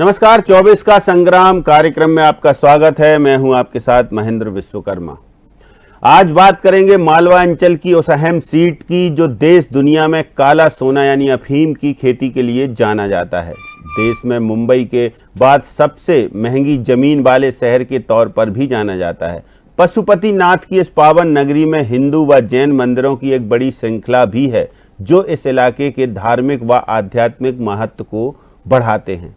नमस्कार, 24 का संग्राम कार्यक्रम में आपका स्वागत है। मैं हूं आपके साथ महेंद्र विश्वकर्मा। आज बात करेंगे मालवा अंचल की उस अहम सीट की जो देश दुनिया में काला सोना यानी अफीम की खेती के लिए जाना जाता है। देश में मुंबई के बाद सबसे महंगी जमीन वाले शहर के तौर पर भी जाना जाता है। पशुपतिनाथ की इस पावन नगरी में हिंदू व जैन मंदिरों की एक बड़ी श्रृंखला भी है जो इस इलाके के धार्मिक व आध्यात्मिक महत्व को बढ़ाते हैं।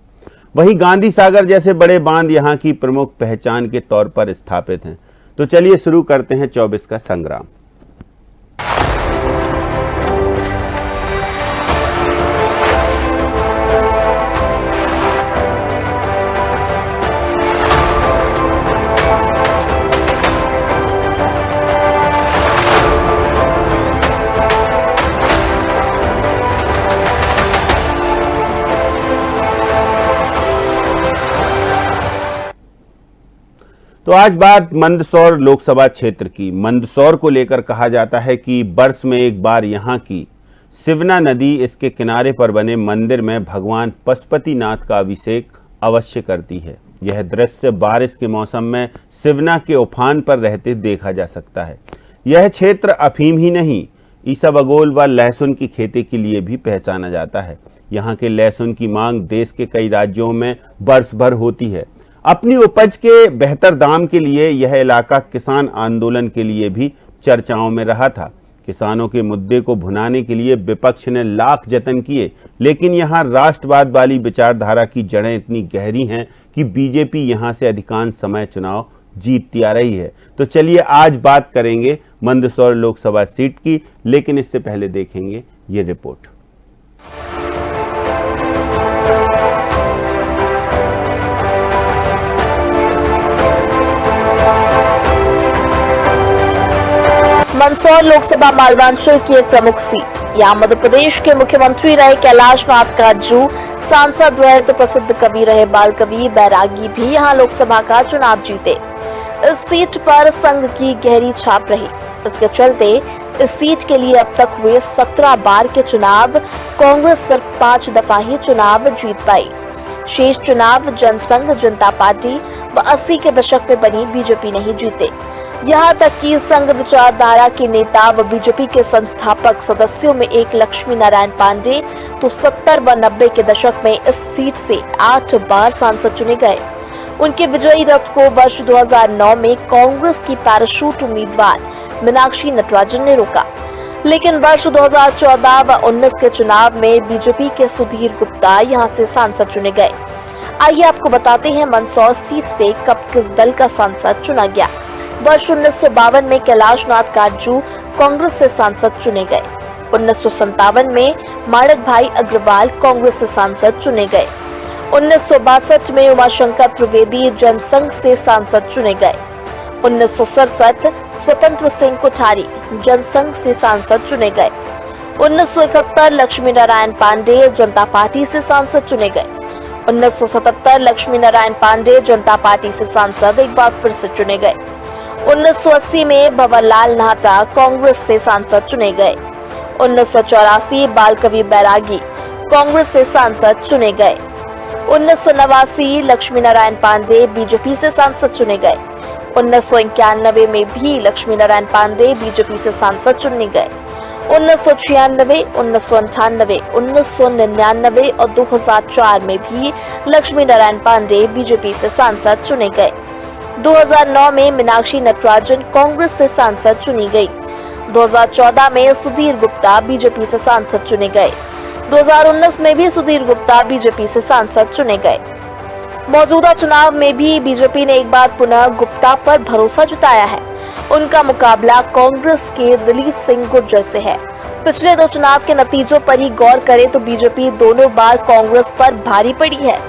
वहीं गांधी सागर जैसे बड़े बांध यहाँ की प्रमुख पहचान के तौर पर स्थापित हैं। तो चलिए शुरू करते हैं 24 का संग्राम। तो आज बात मंदसौर लोकसभा क्षेत्र की। मंदसौर को लेकर कहा जाता है कि वर्ष में एक बार यहाँ की सिवना नदी इसके किनारे पर बने मंदिर में भगवान पशुपतिनाथ का अभिषेक अवश्य करती है। यह दृश्य बारिश के मौसम में सिवना के उफान पर रहते देखा जा सकता है। यह क्षेत्र अफीम ही नहीं, ईसाबगोल व लहसुन की खेती के लिए भी पहचाना जाता है। यहाँ के लहसुन की मांग देश के कई राज्यों में वर्ष भर होती है। अपनी उपज के बेहतर दाम के लिए यह इलाका किसान आंदोलन के लिए भी चर्चाओं में रहा था। किसानों के मुद्दे को भुनाने के लिए विपक्ष ने लाख जतन किए, लेकिन यहाँ राष्ट्रवाद वाली विचारधारा की जड़ें इतनी गहरी हैं कि बीजेपी यहाँ से अधिकांश समय चुनाव जीतती आ रही है। तो चलिए आज बात करेंगे मंदसौर लोकसभा सीट की, लेकिन इससे पहले देखेंगे ये रिपोर्ट। मंदसौर लोकसभा मालवांचल की एक प्रमुख सीट। यहाँ मध्य प्रदेश के मुख्यमंत्री रहे कैलाश नाथ काटजू, सांसद रहे तो प्रसिद्ध कवि रहे बाल कवि बैरागी भी यहाँ लोकसभा का चुनाव जीते। इस सीट पर संघ की गहरी छाप रही। इसके चलते इस सीट के लिए अब तक हुए 17 बार के चुनाव कांग्रेस सिर्फ 5 दफा ही चुनाव जीत पाई। शेष चुनाव जनसंघ जनता पार्टी व 80 के दशक में बनी बीजेपी नहीं जीते। यहाँ तक कि संघ विचारधारा के नेता व बीजेपी के संस्थापक सदस्यों में एक लक्ष्मी नारायण पांडे तो 70 व 90 के दशक में इस सीट से 8 बार सांसद चुने गए। उनके विजयी रथ को वर्ष 2009 में कांग्रेस की पैराशूट उम्मीदवार मीनाक्षी नटराजन ने रोका, लेकिन वर्ष 2014 व 19 के चुनाव में बीजेपी के सुधीर गुप्ता यहाँ से सांसद चुने गए। आइए आपको बताते हैं मंदसौर सीट से कब किस दल का सांसद चुना गया। वर्ष 1952 में कैलाश नाथ काटजू कांग्रेस से सांसद चुने गए। 1957 में माणक भाई अग्रवाल कांग्रेस से सांसद चुने गए। 1962 में उमाशंकर त्रिवेदी जनसंघ से सांसद चुने गए। 1967 स्वतंत्र सिंह कोठारी जनसंघ से सांसद चुने गए। 1971 लक्ष्मी नारायण पांडे जनता पार्टी से सांसद चुने गए। 1977 लक्ष्मी नारायण पांडे जनता पार्टी से सांसद एक बार फिर से चुने गए। 1980 में भंवरलाल नाहटा कांग्रेस से सांसद चुने गए। 1984 बाल कवि बैरागी कांग्रेस से सांसद चुने गए। 1989 लक्ष्मी नारायण पांडे बीजेपी से सांसद चुने गए। 1991 में भी लक्ष्मी नारायण पांडे बीजेपी से सांसद चुने गए। 1996, 1998, 1999 और 2004 में भी लक्ष्मी नारायण पांडे बीजेपी से सांसद चुने गए। 2009 में मीनाक्षी नटराजन कांग्रेस से सांसद चुनी गई। 2014 में सुधीर गुप्ता बीजेपी से सांसद चुने गए। 2019 में भी सुधीर गुप्ता बीजेपी से सांसद चुने गए। मौजूदा चुनाव में भी बीजेपी ने एक बार पुनः गुप्ता पर भरोसा जताया है। उनका मुकाबला कांग्रेस के दिलीप सिंह गुर्जर से है। पिछले 2 चुनाव के नतीजों पर ही गौर करें तो बीजेपी दोनों बार कांग्रेस पर भारी पड़ी है।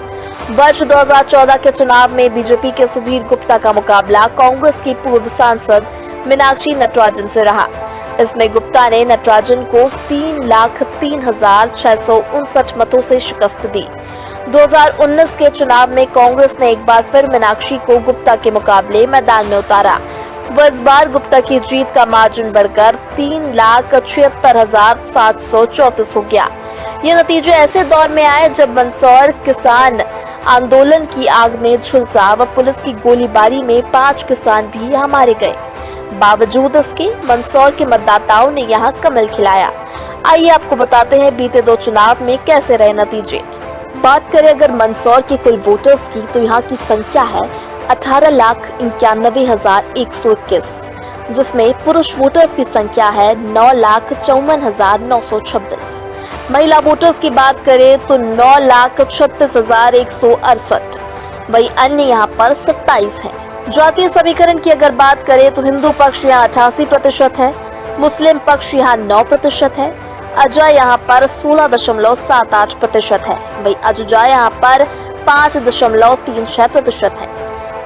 वर्ष 2014 के चुनाव में बीजेपी के सुधीर गुप्ता का मुकाबला कांग्रेस की पूर्व सांसद मीनाक्षी नटराजन से रहा। इसमें गुप्ता ने नटराजन को 3,03,659 मतों से शिकस्त दी। 2019 के चुनाव में कांग्रेस ने एक बार फिर मीनाक्षी को गुप्ता के मुकाबले मैदान में उतारा। वह इस बार गुप्ता की जीत का मार्जिन बढ़कर 3,76,734 हो गया। ये नतीजे ऐसे दौर में आए जब मंदसौर किसान आंदोलन की आग ने झुलसा व पुलिस की गोलीबारी में 5 किसान भी यहाँ मारे गए। बावजूद इसके मंदसौर के मतदाताओं ने यहाँ कमल खिलाया। आइए आपको बताते हैं बीते 2 चुनाव में कैसे रहे नतीजे। बात करें अगर मंदसौर के कुल वोटर्स की तो यहाँ की संख्या है 18,91,121, जिसमें पुरुष वोटर्स की संख्या है 9,54,926। महिला वोटर्स की बात करें तो 9,36,168। वही अन्य यहाँ पर 27 हैं। जातीय समीकरण की अगर बात करें तो हिंदू पक्ष यहाँ 88% है, मुस्लिम पक्ष यहाँ 9% है, अजय यहाँ पर 16.78% है, वही अजुजा यहाँ पर 5.36% है।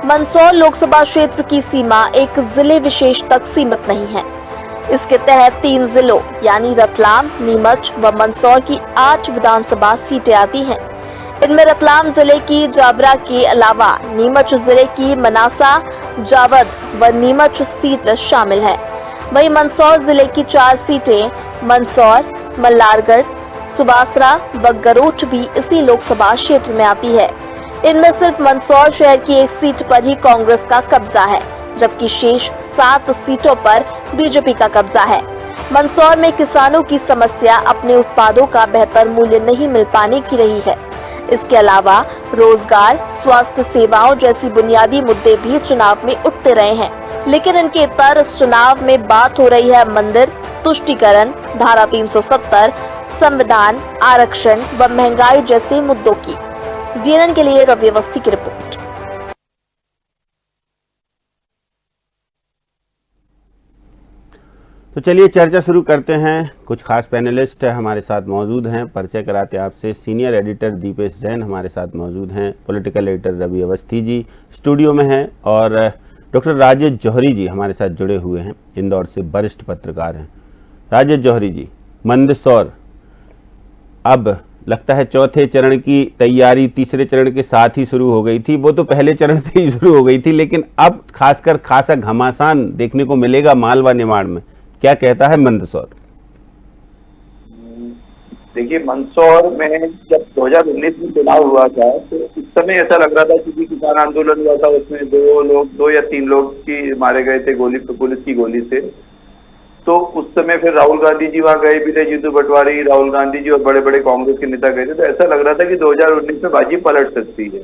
मंदसौर लोकसभा क्षेत्र की सीमा एक जिले विशेष तक सीमित नहीं है। इसके तहत 3 जिलों यानी रतलाम, नीमच व मंदसौर की 8 विधानसभा सीटें आती हैं। इनमें रतलाम जिले की जावरा के अलावा नीमच जिले की मनासा, जावद व नीमच सीट शामिल है। वहीं मंदसौर जिले की 4 सीटें मंदसौर, मल्लारगढ़, सुबासरा व गरोठ भी इसी लोकसभा क्षेत्र में आती है। इनमें सिर्फ मंदसौर शहर की 1 सीट पर ही कांग्रेस का कब्जा है, जबकि शेष 7 सीटों पर बीजेपी का कब्जा है। मंदसौर में किसानों की समस्या अपने उत्पादों का बेहतर मूल्य नहीं मिल पाने की रही है। इसके अलावा रोजगार, स्वास्थ्य सेवाओं जैसी बुनियादी मुद्दे भी चुनाव में उठते रहे हैं, लेकिन इनके इतर इस चुनाव में बात हो रही है मंदिर, तुष्टीकरण, धारा 370, संविधान, आरक्षण व महंगाई जैसे मुद्दों की। डीएनएन के लिए रवि अवस्थी की रिपोर्ट। तो चलिए चर्चा शुरू करते हैं। कुछ खास पैनलिस्ट हमारे साथ मौजूद हैं। परिचय कराते आपसे, सीनियर एडिटर दीपेश जैन हमारे साथ मौजूद हैं, political editor Ravi Awasthi ji studio में हैं और डॉक्टर राजेश जौहरी जी हमारे साथ जुड़े हुए हैं, इंदौर से वरिष्ठ पत्रकार हैं। राजेश जौहरी जी, मंदसौर अब लगता है चौथे चरण की तैयारी तीसरे चरण के साथ ही शुरू हो गई थी। वो तो पहले चरण से ही शुरू हो गई थी, लेकिन अब खासकर खासा घमासान देखने को मिलेगा मालवा निमाड़ में। क्या कहता है मंदसौर? देखिए, मंदसौर में जब 2019 में चुनाव हुआ था तो उस समय ऐसा लग रहा था क्योंकि किसान आंदोलन हुआ था, उसमें 2 या 3 लोग की मारे गए थे पुलिस की गोली से। तो उस समय फिर राहुल गांधी जी वहां गए भी थे, जीतू पटवारी, राहुल गांधी जी और बड़े बड़े कांग्रेस के नेता गए थे। तो ऐसा लग रहा था कि 2019 में बाजी पलट सकती है।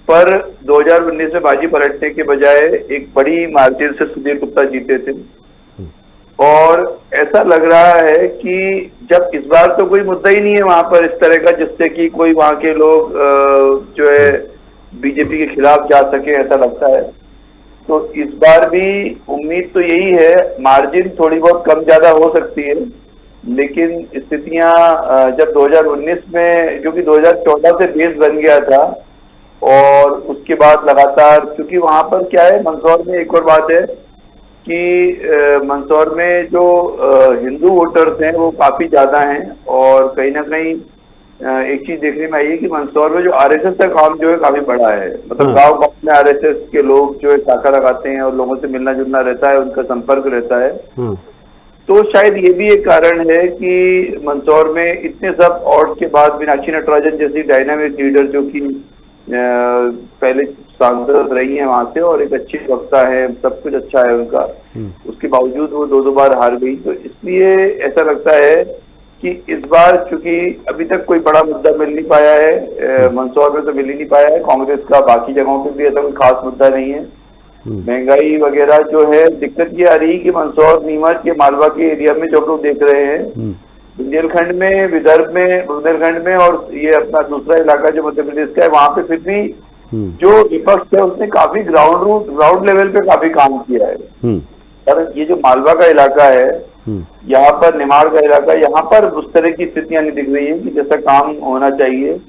पर 2019 में बाजी पलटने के बजाय एक बड़ी मार्जिन से सुधीर गुप्ता जीते थे। और ऐसा लग रहा है कि जब इस बार तो कोई मुद्दा ही नहीं है वहां पर इस तरह का जिससे कि कोई वहां के लोग जो है बीजेपी के खिलाफ जा सके, ऐसा लगता है। तो इस बार भी उम्मीद तो यही है, मार्जिन थोड़ी बहुत कम ज्यादा हो सकती है, लेकिन स्थितियां जब 2019 में, जो कि 2014 से बेस बन गया था और उसके बाद लगातार, क्योंकि वहां पर क्या है मंदसौर में एक और बात है कि मंदसौर में जो हिंदू वोटर्स हैं वो काफी ज्यादा हैं और कहीं ना कहीं एक चीज देखने में आई है कि मंदसौर में जो आरएसएस का काम जो है काफी बड़ा है। मतलब गांव गांव में आरएसएस के लोग जो है शाखा लगाते हैं और लोगों से मिलना जुलना रहता है, उनका संपर्क रहता है। तो शायद ये भी एक कारण है कि मंदसौर में इतने सब ऑड्स के बाद मीनाक्षी नटराजन जैसी डायनामिक लीडर, जो कि पहले सांसद रही है वहां से और एक अच्छी वक्ता है, सब कुछ अच्छा है उनका, उसके बावजूद वो 2 बार हार गई। तो इसलिए ऐसा लगता है कि इस बार चूंकि अभी तक कोई बड़ा मुद्दा मिल नहीं पाया है, मंदसौर में तो मिल ही नहीं पाया है कांग्रेस का, बाकी जगहों पे भी ऐसा कोई खास मुद्दा नहीं है। महंगाई वगैरह जो है, दिक्कत ये आ रही है कि मंदसौर, नीमच के मालवा के एरिया में जो लोग देख रहे हैं, बुंदेलखंड में, विदर्भ में, बुंदेलखंड में और ये अपना दूसरा इलाका जो मध्य प्रदेश का है, वहां पे फिर भी जो विपक्ष है उसने काफी ग्राउंड लेवल पे काफी काम किया है। पर ये जो मालवा का इलाका है, यहाँ पर निमाड़ का इलाका, यहाँ पर उस तरह की स्थितियां नहीं दिख रही है कि जैसा काम होना चाहिए।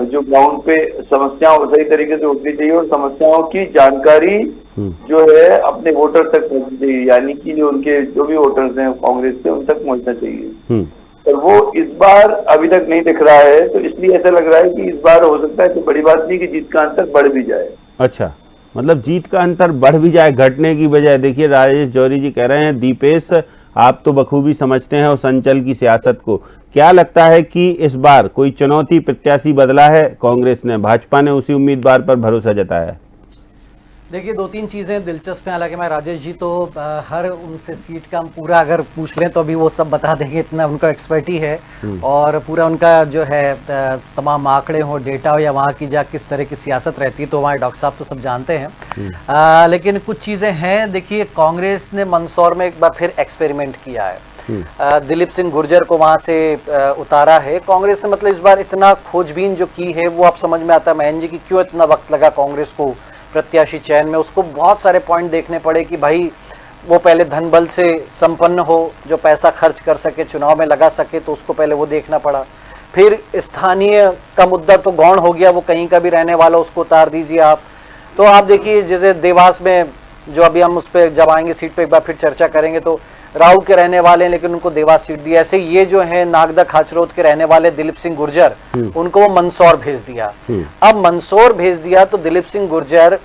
जो ग्राउंड पे समस्याओं सही तरीके से उठनी चाहिए और समस्याओं की जानकारी जो है अपने वोटर तक पहुंचनी चाहिए, यानी कि जो उनके जो भी वोटर्स हैं कांग्रेस के, उन तक पहुंचना चाहिए। पर वो इस बार अभी तक नहीं दिख रहा है। तो इसलिए ऐसा लग रहा है कि इस बार हो सकता है तो बड़ी बात नहीं कि जीत का अंतर बढ़ भी जाए। अच्छा, मतलब जीत का अंतर बढ़ भी जाए घटने की बजाय। देखिए राजेश जौहरी जी कह रहे हैं, दीपेश आप तो बखूबी समझते हैं उस अंचल की सियासत को। क्या लगता है कि इस बार कोई चुनौती प्रत्याशी बदला है कांग्रेस ने, भाजपा ने उसी उम्मीदवार पर भरोसा जताया है? देखिए, दो तीन चीज़ें दिलचस्प हैं। हालांकि मैं राजेश जी तो हर उनसे सीट का हम पूरा अगर पूछ लें तो अभी वो सब बता देंगे, इतना उनका एक्सपर्टी है और पूरा उनका जो है तमाम आंकड़े हो, डेटा हो या वहाँ की जा किस तरह की सियासत रहती है, तो वहाँ डॉक्टर साहब तो सब जानते हैं। लेकिन कुछ चीज़ें हैं। देखिए, कांग्रेस ने मंदसौर में एक बार फिर एक्सपेरिमेंट किया है। दिलीप सिंह गुर्जर को वहाँ से उतारा है कांग्रेस ने। मतलब इस बार इतना खोजबीन जो की है वो आप समझ में आता है महेंद्र जी की क्यों इतना वक्त लगा कांग्रेस को प्रत्याशी चयन में। उसको बहुत सारे पॉइंट देखने पड़े कि भाई वो पहले धन बल से संपन्न हो, जो पैसा खर्च कर सके, चुनाव में लगा सके, तो उसको पहले वो देखना पड़ा। फिर स्थानीय का मुद्दा तो गौण हो गया, वो कहीं का भी रहने वाला उसको उतार दीजिए आप। तो आप देखिए जैसे देवास में, जो अभी हम उस पर जब आएंगे सीट पे एक बार फिर चर्चा करेंगे, तो राऊ के रहने वाले हैं लेकिन उनको देवास सीट दी। ऐसे ये जो है नागदा खाचरोद के रहने वाले दिलीप सिंह गुर्जर, उनको वो मंदसौर भेज दिया। अब मंदसौर भेज दिया तो दिलीप सिंह गुर्जर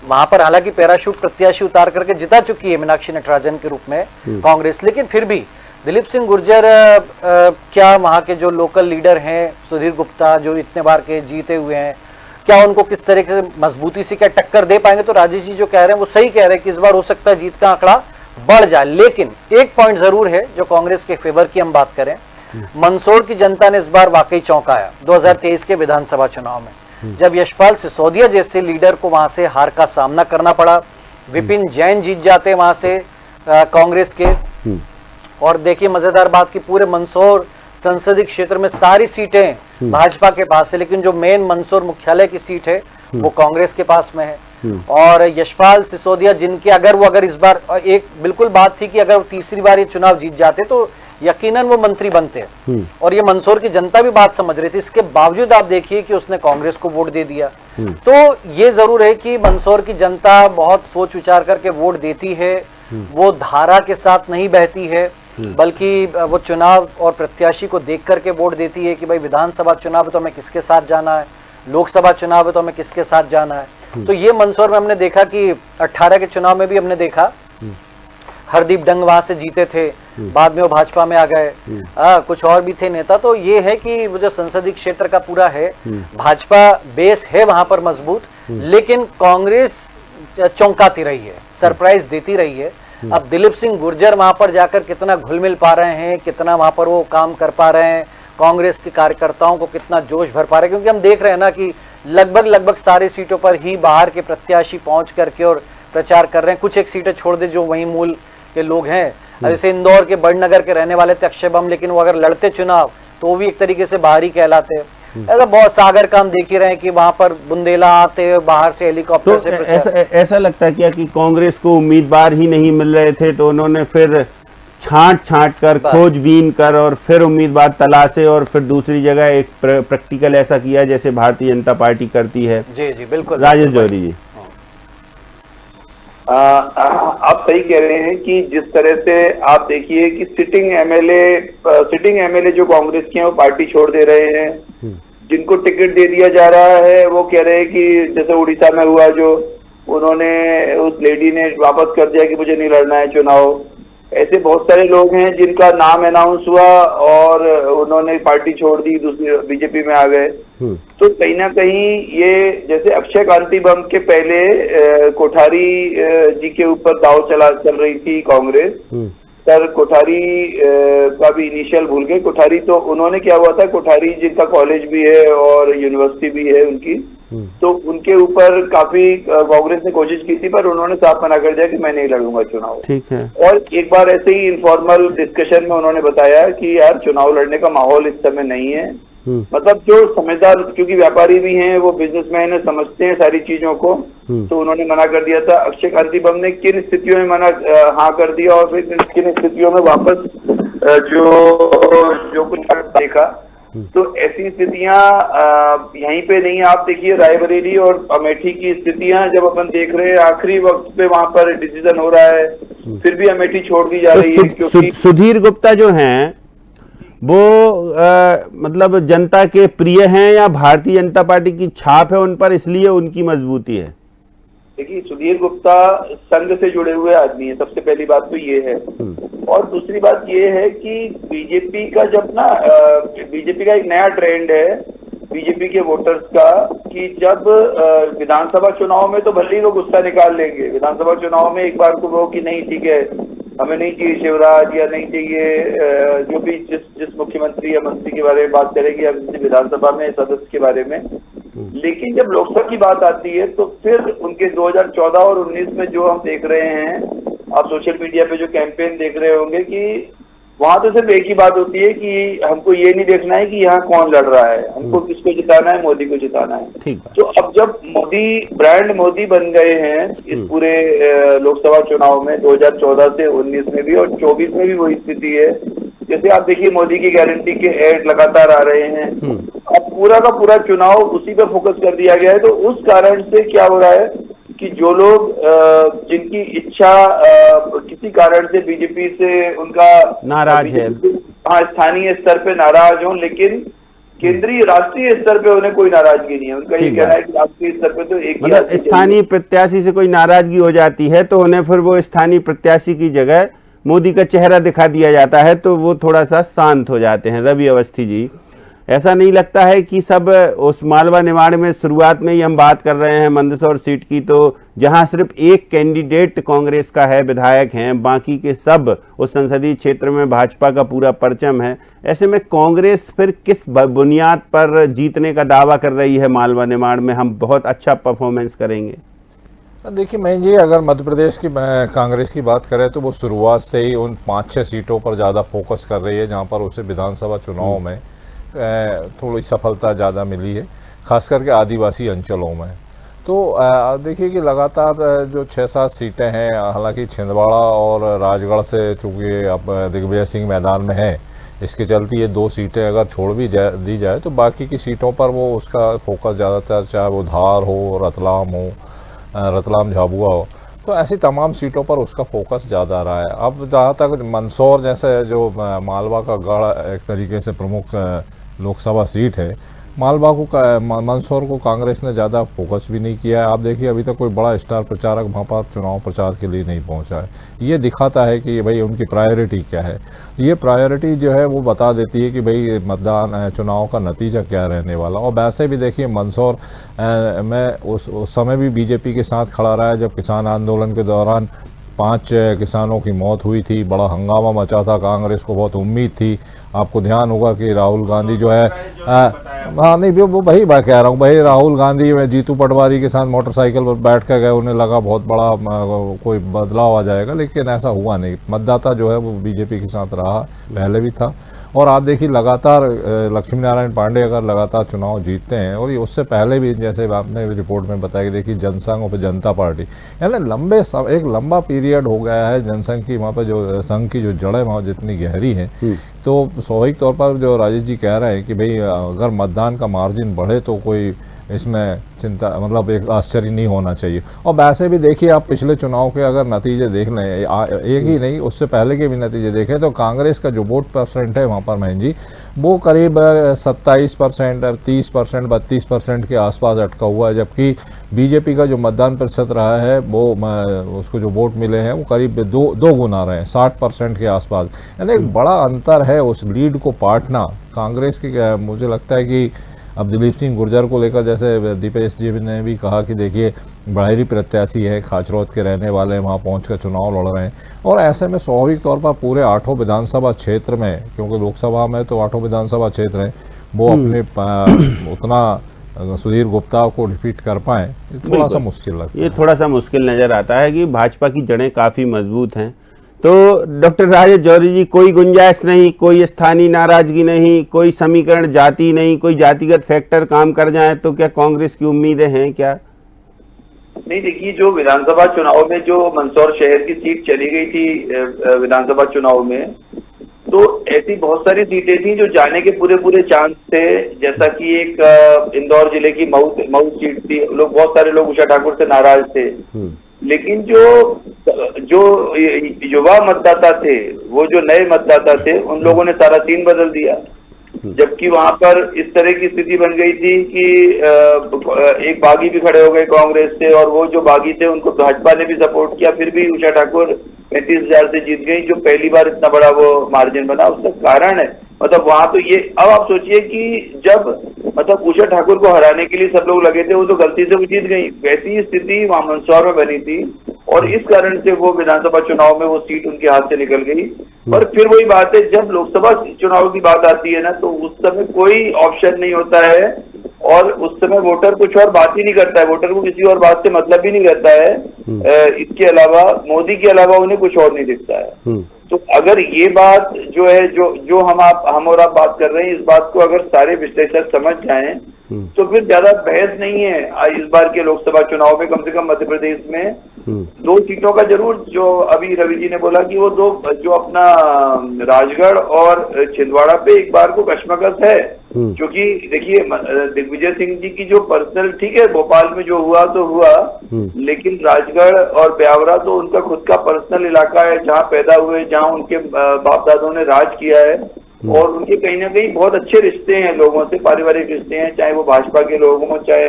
वहां पर हालांकि पैराशूट प्रत्याशी उतार करके जिता चुकी है मीनाक्षी नटराजन के रूप में कांग्रेस, लेकिन फिर भी दिलीप सिंह गुर्जर क्या वहां के जो लोकल लीडर हैं, सुधीर गुप्ता जो इतने बार के जीते हुए हैं, क्या उनको किस तरह से मजबूती से क्या टक्कर दे पाएंगे? तो राजेश जी जो कह रहे हैं वो सही कह रहे हैं कि इस बार हो सकता है जीत का आंकड़ा बढ़ जाए। लेकिन एक पॉइंट जरूर है जो कांग्रेस के फेवर की हम बात करें, मंदसौर की जनता ने इस बार वाकई चौंकाया 2023 के विधानसभा चुनाव में, जब यशपाल सिसोदिया जैसे लीडर को वहां से हार का सामना करना पड़ा। विपिन जैन जीत जाते वहां से कांग्रेस के। और देखिए मजेदार बात की पूरे मंदसौर संसदीय क्षेत्र में सारी सीटें भाजपा के पास है, लेकिन जो मेन मंदसौर मुख्यालय की सीट है वो कांग्रेस के पास में है। और यशपाल सिसोदिया जिनके अगर इस बार एक बिल्कुल बात थी कि अगर तीसरी बार ये चुनाव जीत जाते तो यकीनन वो मंत्री बनते हैं, और ये मंदसौर की जनता भी बात समझ रही थी। इसके बावजूद आप देखिए कि उसने कांग्रेस को वोट दे दिया। तो ये जरूर है कि मंदसौर की जनता बहुत सोच विचार करके वोट देती है, वो धारा के साथ नहीं बहती है, बल्कि वो चुनाव और प्रत्याशी को देख करके वोट देती है कि भाई विधानसभा चुनाव है तो हमें किसके साथ जाना है, लोकसभा चुनाव है तो हमें किसके साथ जाना है। तो ये मंदसौर में हमने देखा कि 18 के चुनाव में भी हमने देखा हरदीप डंग वहां से जीते थे, बाद में वो भाजपा में आ गए। कुछ और भी थे नेता। तो ये है कि वो जो संसदीय क्षेत्र का पूरा है, भाजपा बेस है वहां पर मजबूत, लेकिन कांग्रेस चौंकाती रही है, सरप्राइज देती रही है। अब दिलीप सिंह गुर्जर वहां पर जाकर कितना घुल मिल पा रहे हैं, कितना वहां पर वो काम कर पा रहे हैं, कांग्रेस के कार्यकर्ताओं को कितना जोश भर पा रहे हैं, क्योंकि हम देख रहे हैं ना कि लगभग सारी सीटों पर ही बाहर के प्रत्याशी पहुंच करके और प्रचार कर रहे हैं। कुछ एक सीटें छोड़ दे जो वही मूल के लोग हैं, जैसे इंदौर के बड़नगर के रहने वाले थे अक्षय बम, लेकिन वो अगर लड़ते चुनाव तो वो भी एक तरीके से बाहरी कहलाते हैं। ऐसा बहुत सागर का हम देख ही रहे हैं कि वहां पर बुंदेला आते हैं बाहर से हेलीकॉप्टर तो से। ऐसा लगता है क्या कि कांग्रेस को उम्मीदवार ही नहीं मिल रहे थे तो उन्होंने फिर छांट कर खोजबीन कर और फिर उम्मीदवार तलाशे और फिर दूसरी जगह एक प्रैक्टिकल ऐसा किया जैसे भारतीय जनता पार्टी करती है? जी जी बिल्कुल। राजेश जौहरी जी, आप सही कह रहे हैं कि जिस तरह से आप देखिए कि सिटिंग एमएलए जो कांग्रेस के हैं वो पार्टी छोड़ दे रहे हैं, जिनको टिकट दे दिया जा रहा है वो कह रहे हैं कि जैसे उड़ीसा में हुआ, जो उन्होंने उस लेडी ने वापस कर दिया कि मुझे नहीं लड़ना है चुनाव। ऐसे बहुत सारे लोग हैं जिनका नाम अनाउंस हुआ और उन्होंने पार्टी छोड़ दी, दूसरी बीजेपी में आ गए। तो कहीं ना कहीं ये जैसे अक्षय कांति बम के पहले कोठारी जी के ऊपर दाव चल रही थी कांग्रेस, सर कोठारी का भी इनिशियल भूल गए। कोठारी तो उन्होंने क्या हुआ था, कोठारी जिनका कॉलेज भी है और यूनिवर्सिटी भी है उनकी, तो उनके ऊपर काफी कांग्रेस ने कोशिश की थी, पर उन्होंने साफ मना कर दिया कि मैं नहीं लड़ूंगा चुनाव। ठीक है। और एक बार ऐसे ही इनफॉर्मल डिस्कशन में उन्होंने बताया कि यार चुनाव लड़ने का माहौल इस समय नहीं है। मतलब जो समझदार, क्योंकि व्यापारी भी हैं, वो बिजनेसमैन है, समझते हैं सारी चीजों को, तो उन्होंने मना कर दिया था। अक्षय कांति बम ने किन स्थितियों में हाँ कर दिया और फिर किन स्थितियों में वापस जो कुछ देखा। तो ऐसी स्थितियां यहीं पे नहीं, आप देखिए रायबरेली और अमेठी की स्थितियां जब अपन देख रहे हैं, आखिरी वक्त पे वहां पर डिसीजन हो रहा है, फिर भी अमेठी छोड़ दी जा रही है। क्योंकि सुधीर गुप्ता जो हैं वो मतलब जनता के प्रिय हैं या भारतीय जनता पार्टी की छाप है उन पर, इसलिए उनकी मजबूती है? देखिए, सुधीर गुप्ता संघ से जुड़े हुए आदमी है, सबसे पहली बात तो ये है। और दूसरी बात ये है कि बीजेपी का बीजेपी का एक नया ट्रेंड है बीजेपी के वोटर्स का, कि जब विधानसभा चुनाव में तो भले ही वो गुस्सा निकाल लेंगे, विधानसभा चुनाव में एक बार को वो कि नहीं ठीक है, हमें नहीं चाहिए शिवराज या नहीं चाहिए जो भी जिस मुख्यमंत्री या मंत्री के बारे में बात करेगी या विधानसभा में सदस्य के बारे में, लेकिन जब लोकसभा की बात आती है तो फिर उनके 2014 और 19 में जो हम देख रहे हैं, आप सोशल मीडिया पे जो कैंपेन देख रहे होंगे, कि वहां तो सिर्फ एक ही बात होती है कि हमको ये नहीं देखना है कि यहाँ कौन लड़ रहा है, हमको किसको जिताना है, मोदी को जिताना है। तो अब जब ब्रांड मोदी बन गए हैं इस पूरे लोकसभा चुनाव में, 2014 से 19 में भी और 24 में भी वही स्थिति है। जैसे आप देखिए, मोदी की गारंटी के ऐड लगातार आ रहे हैं, अब पूरा का पूरा चुनाव उसी पे फोकस कर दिया गया है। तो उस कारण से क्या हो रहा है कि जो लोग जिनकी इच्छा किसी कारण से बीजेपी से उनका नाराज है, हाँ, स्थानीय स्तर पे नाराज हो, लेकिन केंद्रीय राष्ट्रीय स्तर पे उन्हें कोई नाराजगी नहीं है। उनका ये कहना है कि राष्ट्रीय स्तर पे तो एक मतलब स्थानीय प्रत्याशी से कोई नाराजगी हो जाती है तो उन्हें फिर वो स्थानीय प्रत्याशी की जगह मोदी का चेहरा दिखा दिया जाता है, तो वो थोड़ा सा शांत हो जाते हैं। रवि अवस्थी जी, ऐसा नहीं लगता है कि सब उस मालवा निमाड़ में शुरुआत में ही हम बात कर रहे हैं मंदसौर सीट की, तो जहां सिर्फ एक कैंडिडेट कांग्रेस का है, विधायक हैं, बाकी के सब उस संसदीय क्षेत्र में भाजपा का पूरा परचम है, ऐसे में कांग्रेस फिर किस बुनियाद पर जीतने का दावा कर रही है मालवा निमाड़ में हम बहुत अच्छा परफॉर्मेंस करेंगे? देखिए मैं जी, अगर मध्य प्रदेश की कांग्रेस की बात करें तो वो शुरुआत से ही उन 5-6 सीटों पर ज़्यादा फोकस कर रही है जहाँ पर उसे विधानसभा चुनाव में थोड़ी सफलता ज़्यादा मिली है, खास करके आदिवासी अंचलों में। तो देखिए कि लगातार जो 6-7 सीटें हैं, हालांकि छिंदवाड़ा और राजगढ़ से चूँकि अब दिग्विजय सिंह मैदान में है, इसके चलते ये 2 सीटें अगर छोड़ भी दी जाए तो बाकी की सीटों पर वो उसका फोकस ज़्यादातर, चाहे वो धार हो, रतलाम झाबुआ हो, तो ऐसी तमाम सीटों पर उसका फोकस ज़्यादा रहा है। अब जहाँ तक मंदसौर जैसे जो मालवा का गढ़ एक तरीके से प्रमुख लोकसभा सीट है, मालवा को मंदसौर को कांग्रेस ने ज़्यादा फोकस भी नहीं किया है। आप देखिए, अभी तक कोई बड़ा स्टार प्रचारक वहाँ पर चुनाव प्रचार के लिए नहीं पहुँचा है। ये दिखाता है कि भाई उनकी प्रायोरिटी क्या है। ये प्रायोरिटी जो है वो बता देती है कि भाई मतदान चुनाव का नतीजा क्या रहने वाला। और वैसे भी देखिए, मंदसौर में उस समय भी बीजेपी के साथ खड़ा रहा है जब किसान आंदोलन के दौरान 5 किसानों की मौत हुई थी, बड़ा हंगामा मचा था, कांग्रेस को बहुत उम्मीद थी। आपको ध्यान होगा कि राहुल गांधी जो है, हाँ नहीं वो वही बात कह रहा हूँ, भाई राहुल गांधी में जीतू पटवारी के साथ मोटरसाइकिल पर बैठ कर गए, उन्हें लगा बहुत बड़ा कोई बदलाव आ जाएगा, लेकिन ऐसा हुआ नहीं। मतदाता जो है वो बीजेपी के साथ रहा, पहले भी था। और आप देखिए लगातार लक्ष्मी नारायण पांडे अगर लगातार चुनाव जीतते हैं, और ये उससे पहले भी जैसे आपने रिपोर्ट में बताया कि देखिए जनसंघ और जनता पार्टी, यानी एक लंबा पीरियड हो गया है जनसंघ की, वहाँ पर जो संघ की जो जड़ें वहाँ जितनी गहरी हैं, तो स्वाभाविक तौर पर जो राजेश जी कह रहे हैं कि भाई अगर मतदान का मार्जिन बढ़े तो कोई इसमें चिंता, मतलब एक आश्चर्य नहीं होना चाहिए। और वैसे भी देखिए, आप पिछले चुनाव के अगर नतीजे देख लें, एक ही नहीं उससे पहले के भी नतीजे देखें, तो कांग्रेस का जो वोट परसेंट है वहाँ पर महन जी, वो करीब 27%, 30%, 32% के आसपास अटका हुआ है, जबकि बीजेपी का जो मतदान प्रतिशत रहा है वो उसको जो वोट मिले हैं वो करीब दो गुना रहे हैं, 60% के आसपास। यानी एक बड़ा अंतर है उस लीड को पाटना कांग्रेस की। मुझे लगता है कि अब दिलीप सिंह गुर्जर को लेकर जैसे दीपेश जी ने भी कहा कि देखिए बाहरी प्रत्याशी है, खाचरोद के रहने वाले, वहाँ पहुंचकर चुनाव लड़ रहे हैं, और ऐसे में स्वाभाविक तौर पर पूरे 8 विधानसभा क्षेत्र में, क्योंकि लोकसभा में तो 8 विधानसभा क्षेत्र हैं, वो अपने उतना सुधीर गुप्ता को डिफीट कर पाए, थोड़ा सा मुश्किल लगता है। ये थोड़ा सा मुश्किल नजर आता है कि भाजपा की जड़ें काफी मजबूत हैं। तो डॉक्टर राजेश जौहरी जी, कोई गुंजाइश नहीं, कोई स्थानीय नाराजगी नहीं, कोई समीकरण जाति नहीं, कोई जातिगत फैक्टर काम कर जाए तो क्या कांग्रेस की उम्मीदें हैं क्या? नहीं, देखिए, जो विधानसभा चुनाव में जो मंदसौर शहर की सीट चली गई थी विधानसभा चुनाव में, तो ऐसी बहुत सारी सीटें थी जो जाने के पूरे चांस थे। जैसा कि एक इंदौर जिले की मऊ सीट थी, बहुत सारे लोग उषा ठाकुर से नाराज थे, लेकिन जो युवा मतदाता थे, वो जो नए मतदाता थे, उन लोगों ने सारा सीन बदल दिया। जबकि वहां पर इस तरह की स्थिति बन गई थी कि एक बागी भी खड़े हो गए कांग्रेस से, और वो जो बागी थे उनको भाजपा ने भी सपोर्ट किया, फिर भी उषा ठाकुर 35,000 से जीत गई, जो पहली बार इतना बड़ा वो मार्जिन बना। उसका कारण है मतलब वहां तो ये, अब आप सोचिए कि जब मतलब उषा ठाकुर को हराने के लिए सब लोग लगे थे, वो तो गलती से वो जीत गई। वैसी स्थिति वहां मंदसौर में बनी थी और इस कारण से वो विधानसभा चुनाव में वो सीट उनके हाथ से निकल गई। और फिर वही बात है, जब लोकसभा चुनाव की बात आती है ना, तो उस समय कोई ऑप्शन नहीं होता है और उस समय वोटर कुछ और बात ही नहीं करता है, वोटर को किसी और बात से मतलब भी नहीं रहता है। इसके अलावा मोदी के अलावा उन्हें कुछ और नहीं दिखता है। तो अगर ये बात जो है, जो हम और आप बात कर रहे हैं, इस बात को अगर सारे विश्लेषक समझ जाएं तो फिर ज्यादा बहस नहीं है। इस बार के लोकसभा चुनाव में कम से कम मध्य प्रदेश में 2 सीटों का जरूर, जो अभी रवि जी ने बोला कि वो 2 जो अपना राजगढ़ और छिंदवाड़ा पे एक बार को कशमकश है, क्योंकि देखिए दिग्विजय सिंह जी की जो पर्सनल, ठीक है भोपाल में जो हुआ तो हुआ, लेकिन राजगढ़ और ब्यावरा तो उनका खुद का पर्सनल इलाका है, जहाँ पैदा हुए, जहाँ उनके बाप दादों ने राज किया है, और उनके कहीं ना कहीं बहुत अच्छे रिश्ते हैं लोगों से, पारिवारिक रिश्ते हैं, चाहे वो भाजपा के लोग हों, चाहे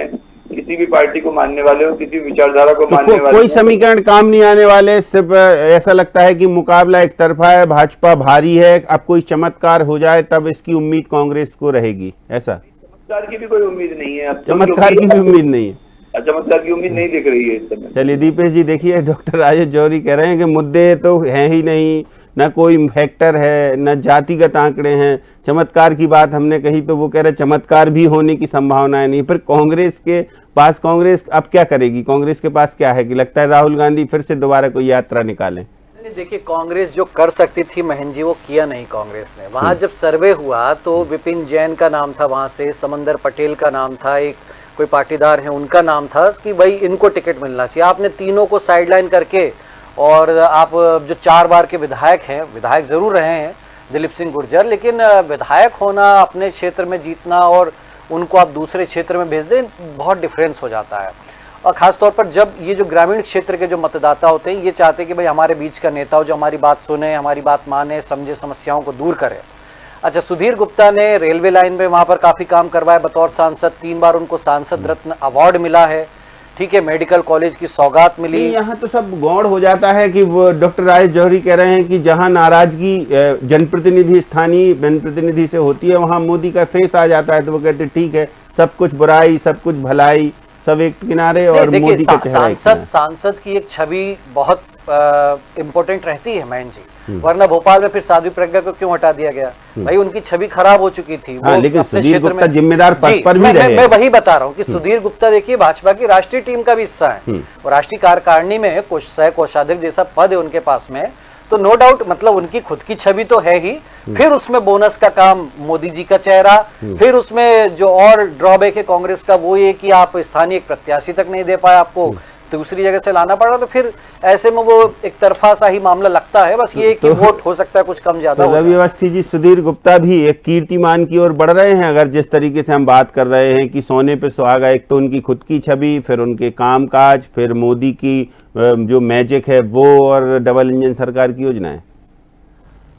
किसी भी पार्टी को मानने वाले हो, किसी विचारधारा को मानने वाले। कोई समीकरण काम नहीं आने वाले, सिर्फ ऐसा लगता है कि मुकाबला एक तरफा है, भाजपा भारी है, अब कोई चमत्कार हो जाए तब इसकी उम्मीद कांग्रेस को रहेगी, ऐसा? चमत्कार की भी कोई उम्मीद नहीं है, चमत्कार की भी उम्मीद नहीं है, चमत्कार की उम्मीद नहीं दिख रही है इस समय। चलिए दीपेश जी, देखिए डॉक्टर राजेश जौहरी कह रहे हैं कि मुद्दे तो हैं ही नहीं, न कोई फैक्टर है, न जातिगत आंकड़े हैं। चमत्कार की बात हमने कही तो वो कह रहे चमत्कार भी होने की संभावनाएं नहीं। फिर कांग्रेस के पास, कांग्रेस अब क्या करेगी? कांग्रेस के पास क्या है कि लगता है राहुल गांधी फिर से दोबारा कोई यात्रा निकालें? देखिए, कांग्रेस जो कर सकती थी महन जी, वो किया नहीं कांग्रेस ने। वहां जब सर्वे हुआ तो विपिन जैन का नाम था, वहां से समंदर पटेल का नाम था, एक कोई पाटीदार है उनका नाम था कि भाई इनको टिकट मिलना चाहिए। आपने तीनों को साइडलाइन करके, और आप जो 4 बार के विधायक हैं, विधायक जरूर रहे हैं दिलीप सिंह गुर्जर, लेकिन विधायक होना, अपने क्षेत्र में जीतना और उनको आप दूसरे क्षेत्र में भेज दें, बहुत डिफरेंस हो जाता है। और खासतौर पर जब ये जो ग्रामीण क्षेत्र के जो मतदाता होते हैं, ये चाहते हैं कि भाई हमारे बीच का नेता हो जो हमारी बात सुने, हमारी बात माने, समझे, समस्याओं को दूर करे। अच्छा, सुधीर गुप्ता ने रेलवे लाइन में वहाँ पर काफ़ी काम करवाया बतौर सांसद, 3 बार उनको सांसद रत्न अवार्ड मिला है, ठीक है, मेडिकल कॉलेज की सौगात मिली। यहाँ तो सब गौड़ हो जाता है कि वो डॉक्टर राजेश जौहरी कह रहे हैं कि जहाँ नाराजगी जनप्रतिनिधि, स्थानीय जनप्रतिनिधि से होती है, वहाँ मोदी का फेस आ जाता है, तो वो कहते ठीक है, सब कुछ बुराई, सब कुछ भलाई, सब एक किनारे और मोदी का चेहरा। सांसद की एक छवि बहुत इम्पोर्टेंट रहती है मैन जी, वरना भोपाल में फिर साध्वी प्रज्ञा को क्यों हटा दिया गया? भाई उनकी छवि खराब हो चुकी थी। हाँ, लेकिन सुधीर गुप्ता जिम्मेदार पद पर भी रहे। मैं वही बता रहा हूँ कि सुधीर गुप्ता देखिए भाजपा की राष्ट्रीय टीम का भी हिस्सा है, और राष्ट्रीय कार्यकारिणी में सह कोषाध्यक्ष जैसा पद है उनके पास में, तो नो डाउट मतलब उनकी खुद की छवि तो है ही, फिर उसमें बोनस का काम मोदी जी का चेहरा, फिर उसमें जो और ड्रॉबैक है कांग्रेस का वो ये कि आप स्थानीय प्रत्याशी तक नहीं दे पाए, आपको दूसरी जगह से लाना पड़ा, तो फिर ऐसे में वो एक तरफा सा ही मामला लगता है। बस ये कि वोट हो सकता है कुछ कम ज्यादा। रवि अवस्थी जी, सुधीर गुप्ता भी एक कीर्तिमान की ओर बढ़ रहे हैं, अगर जिस तरीके से हम बात कर रहे हैं कि सोने पे सुहागा, एक तो उनकी खुद की छवि, फिर उनके कामकाज, फिर मोदी की जो मैजिक है वो, और डबल इंजन सरकार की योजनाएं।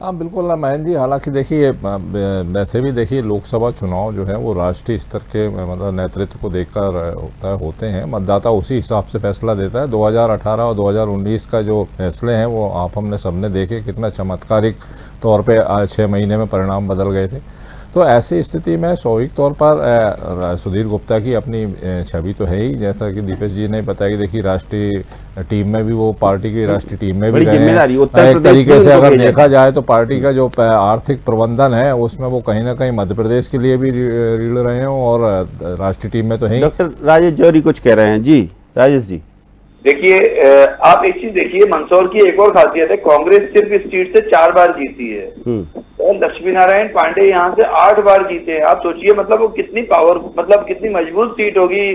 हाँ बिल्कुल ना महेंद्र जी, हालांकि देखिए वैसे भी देखिए लोकसभा चुनाव जो है वो राष्ट्रीय स्तर के मतलब नेतृत्व को देखकर होते हैं, मतदाता उसी हिसाब से फैसला देता है। 2018 और 2019 का जो फैसले हैं वो हमने सबने देखे, कितना चमत्कारिक तौर पे 6 महीने में परिणाम बदल गए थे। तो ऐसी स्थिति में स्वाभाविक तौर पर सुधीर गुप्ता की अपनी छवि तो है ही, जैसा कि दीपेश जी ने बताया कि देखिए राष्ट्रीय टीम में भी वो पार्टी की राष्ट्रीय टीम में भी रहे हैं। एक तरीके से अगर देखा जाए तो पार्टी का जो आर्थिक प्रबंधन है उसमें वो कहीं ना कहीं मध्य प्रदेश के लिए भी रीढ़ रहे हैं और राष्ट्रीय टीम में तो है। डॉक्टर राजेश जौहरी कुछ कह रहे हैं जी। राजेश जी देखिए, आप एक चीज देखिए, मंदसौर की एक और खासियत है, कांग्रेस सिर्फ इस सीट से 4 बार जीती है और लक्ष्मी नारायण पांडे यहाँ से 8 बार जीते हैं। आप सोचिए मतलब वो कितनी पावर, मतलब कितनी मजबूत सीट होगी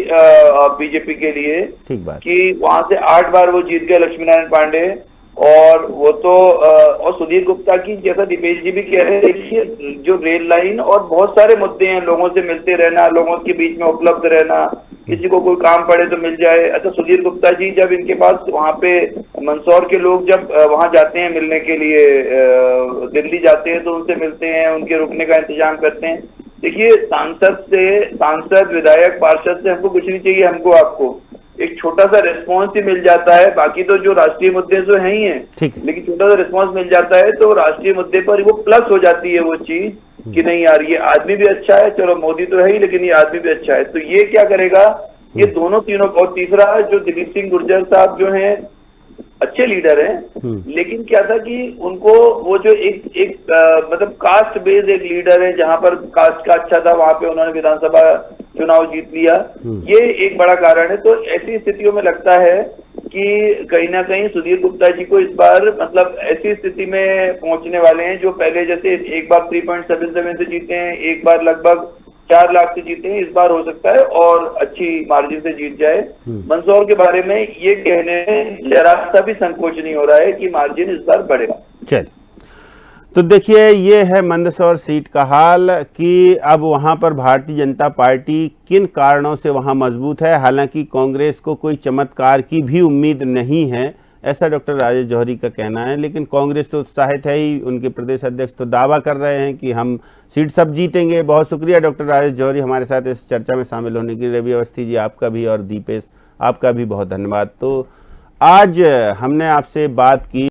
बीजेपी के लिए, ठीक बात कि वहां से 8 बार वो जीत गए लक्ष्मी नारायण पांडे। और वो तो और सुधीर गुप्ता की, जैसा दीपेश जी भी कह रहे हैं, देखिए जो रेल लाइन और बहुत सारे मुद्दे हैं, लोगों से मिलते रहना, लोगों के बीच में उपलब्ध रहना, किसी को कोई काम पड़े तो मिल जाए। अच्छा, सुधीर गुप्ता जी जब इनके पास वहाँ पे मंदसौर के लोग जब वहाँ जाते हैं मिलने के लिए, दिल्ली जाते हैं तो उनसे मिलते हैं, उनके रुकने का इंतजाम करते हैं। देखिए सांसद विधायक पार्षद से हमको कुछ नहीं चाहिए, हमको आपको एक छोटा सा रिस्पॉन्स ही मिल जाता है। बाकी तो जो राष्ट्रीय मुद्दे तो है ही है, लेकिन छोटा सा रिस्पॉन्स मिल जाता है तो राष्ट्रीय मुद्दे पर वो प्लस हो जाती है वो चीज कि नहीं यार ये आदमी भी अच्छा है, चलो मोदी तो है ही लेकिन ये आदमी भी अच्छा है। तो ये क्या करेगा, ये दोनों तीनों। और तीसरा जो दिलीप सिंह गुर्जर साहब जो हैं अच्छे लीडर हैं, लेकिन क्या था कि उनको वो जो एक मतलब कास्ट बेस्ड एक लीडर है, जहां पर कास्ट का अच्छा था वहां पे उन्होंने विधानसभा चुनाव जीत लिया, ये एक बड़ा कारण है। तो ऐसी स्थितियों में लगता है कि कहीं ना कहीं सुधीर गुप्ता जी को इस बार मतलब ऐसी स्थिति में पहुंचने वाले हैं जो पहले जैसे एक बार 3.77 से जीते हैं, एक बार लगभग 4 लाख से जीते हैं, इस बार हो सकता है और अच्छी मार्जिन से जीत जाए। मंदसौर के बारे में ये कहने में जरा सा भी संकोच नहीं हो रहा है कि मार्जिन इस बार बढ़ेगा। चल, तो देखिए ये है मंदसौर सीट का हाल कि अब वहां पर भारतीय जनता पार्टी किन कारणों से वहां मजबूत है। हालांकि कांग्रेस को कोई चमत्कार की भी उम्मीद नहीं है, ऐसा डॉक्टर राजेश जौहरी का कहना है। लेकिन कांग्रेस तो उत्साहित है ही, उनके प्रदेश अध्यक्ष तो दावा कर रहे हैं कि हम सीट सब जीतेंगे। बहुत शुक्रिया डॉक्टर राजेश जौहरी हमारे साथ इस चर्चा में शामिल होने के लिए। रवि अवस्थी जी आपका भी और दीपेश आपका भी बहुत धन्यवाद। तो आज हमने आपसे बात की